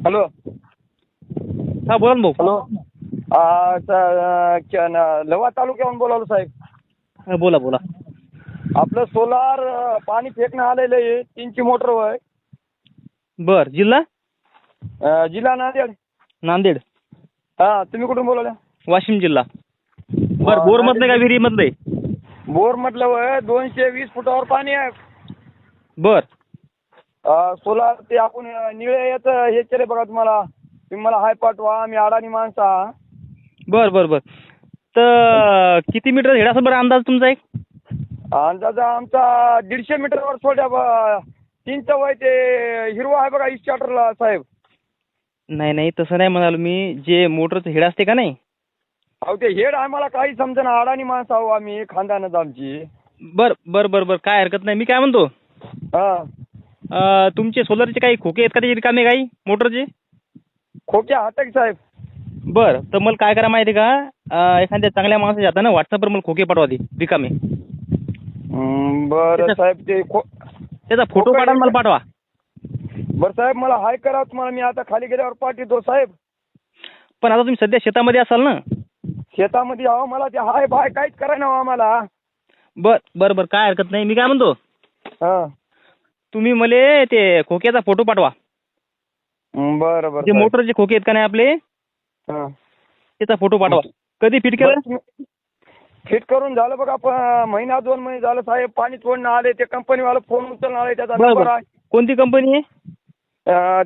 Hello. हा बोला ना भाऊ. हॅलो. लवा तालुक्याहून बोलावलं साहेब. हा, बोला बोला. आपलं सोलार पाणी फेकणं आलेलं आहे. 3ची मोटर आहे. बर, जिल्हा जिल्हा नांदेड. नांदेड. हा, तुम्ही कुठून बोलावल्या? वाशिम जिल्हा. बर, बोर मधलं का विहिरी मधलं? बोर म्हटलं वय 220 फुटावर पाणी आहे. बर. सोलार ते आपण निळे याचं हे केले बघा. तुम्ही मला हाय पाठवा. आम्ही अडाणी माणसं आहा. बर बर बर. तर किती मीटर हेड असेल बरं अंदाज तुमचा? एक अंदाजा आमचा 150 मीटरवर सोड्या 3चं वय ते हिरवा आहे बघा इस्टार्टरला साहेब. नाही नाही, तसं नाही म्हणालो मी. जे मोटरचं हेड असते का नाही? अहो ते हेड आम्हाला काही समजेना. अडाणी माणसं आहो आम्ही. खानदानच आमची. बर बर बर बर, काय हरकत नाही. मी काय म्हणतो, हा, तुमचे सोलरचे काही खोके आहेत का ते रिकामे काही मोटरचे? खोक्या हातक साहेब. बर, तर मला काय करा माहिती का, एखाद्या चांगल्या माणसाच्या हातानं व्हॉट्सअपवर मला खोके पाठवा दे रिकामे. बरं साहेब. ते त्याचा फोटो काढा आणि मला पाठवा. बरं साहेब, मला हाय करा तुम्हाला. मी आता खाली गेल्यावर पाठवतो साहेब. पण आता तुम्ही सध्या शेतामध्ये असाल ना? शेतामध्ये आहो. मला ते हाय बाय काहीच करायला नव्हतं आम्हाला. बर बर बर, काय हरकत नाही. मी काय म्हणतो, हा, तुम्ही मला ते खोक्याचा फोटो पाठवा. बरं बरं. जे मोटरचे खोके आहेत का नाही आपले, हा, त्याचा फोटो पाठवा. कधी फिट केलं? फिट करून झालं बघा. महिना 2 महिने झालं साहेब. पाणी सोडणं आले. ते कंपनीवाला फोन उचलून आले. त्याचा नंबर आहे. कोणती कंपनी आहे?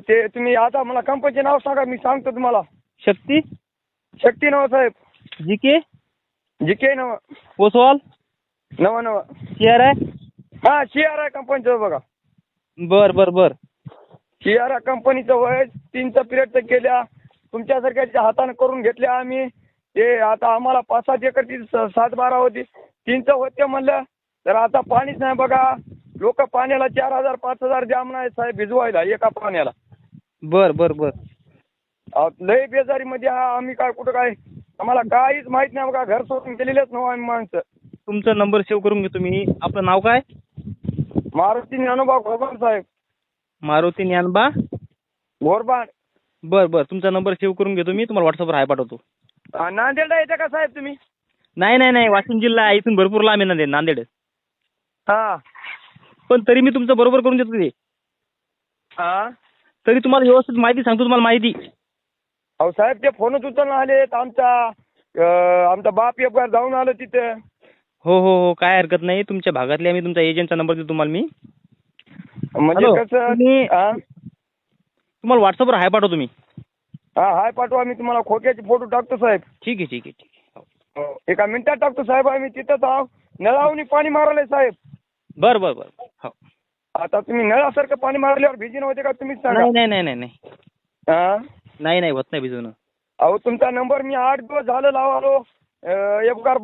ते तुम्ही आता मला कंपनीचे नाव सांगा. मी सांगतो तुम्हाला. शक्ती नव साहेब. जीके नव. ओसवाल नव. CRI. हा, CRI कंपनीचं बघा. बर बर बर. CRI कंपनीचं वय 3चा पिरियड तर केल्या. तुमच्यासारख्याच्या हाताने करून घेतल्या आम्ही. ते आता आम्हाला 5-7 एकरची 7-12 होती. 3चं होते म्हणलं तर आता पाणीच नाही बघा. लोक पाण्याला 4,000-5,000 जाम नाही साहेब भिजवायला एका पाण्याला. बर बर बर. लय बेजारीमध्ये आम्ही. काय कुठं काय आम्हाला काहीच माहित नाही बघा. घर सोडून गेलेलेच नव्ह आम्ही माणसं. तुमचा नंबर सेव्ह करून घेतो मी. आपलं नाव काय? मारुती ज्ञानोबा घोरबाण साहेब. मारुती ज्ञानोबा घोरबाण. बर बर, तुमचा नंबर सेव्ह करून घेतो मी. तुम्हाला व्हॉट्सअपवर हाय पाठवतो. नांदेडला येते का साहेब तुम्ही? नाही नाही नाही, वाशिम जिल्हा आहे. इथून भरपूर लांब आहे नांदेड. हा, पण तरी मी तुमचं बरोबर करून देतो ते. हा, तरी तुम्हाला व्यवस्थित माहिती सांगतो. तुम्हाला माहिती. अहो साहेब, ते फोनच उचलून आलेत. आमचा बाप एक बार जाऊन आलो तिथे. हो हो हो, काय हरकत नाही. तुमच्या भागातले आम्ही तुमचा एजंटचा नंबर देतो तुम्हाला मी. म्हणजे कसं तुम्हाला व्हॉट्सअपवर हाय पाठवतो मी. हा, हाय पाठवा. मी तुम्हाला खोक्याचे फोटो टाकतो साहेब. ठीक आहे ठीक आहे ठीक आहे. हो, एका मिनिटात टाकतो साहेब. आम्ही तिथंच आहो. नळावून पाणी मारलंय साहेब. बर बर बर. हो, आता तुम्ही नळासारखं पाणी मारल्यावर भिजून होते का तुम्हीच सांगा. नाही नाही नाही नाही. हा, नाही नाही, होत नाही भिजवणं. अहो तुमचा नंबर मी 8 दिवस झालं लावालो. एक बार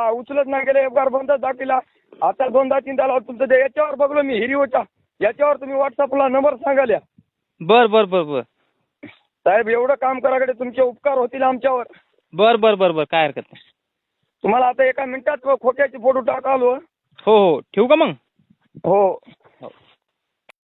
उचलत नाही गेले. एक बार बंदच दाखविला. आता 2दा-3दा लावतो. तुमचं ते याच्यावर बघलो मी हिरीओच्या. याच्यावर तुम्ही व्हॉट्सअपला नंबर सांगाल्या. बर बर बर बर. साहेब एवढं काम कराकडे तुमचे उपकार होतील आमच्यावर. बर बर बर बर, काय हरकत नाही. तुम्हाला आता एका मिनिटात खोक्याचे फोटो टाकालो. हो हो, ठेवू का मग? हो.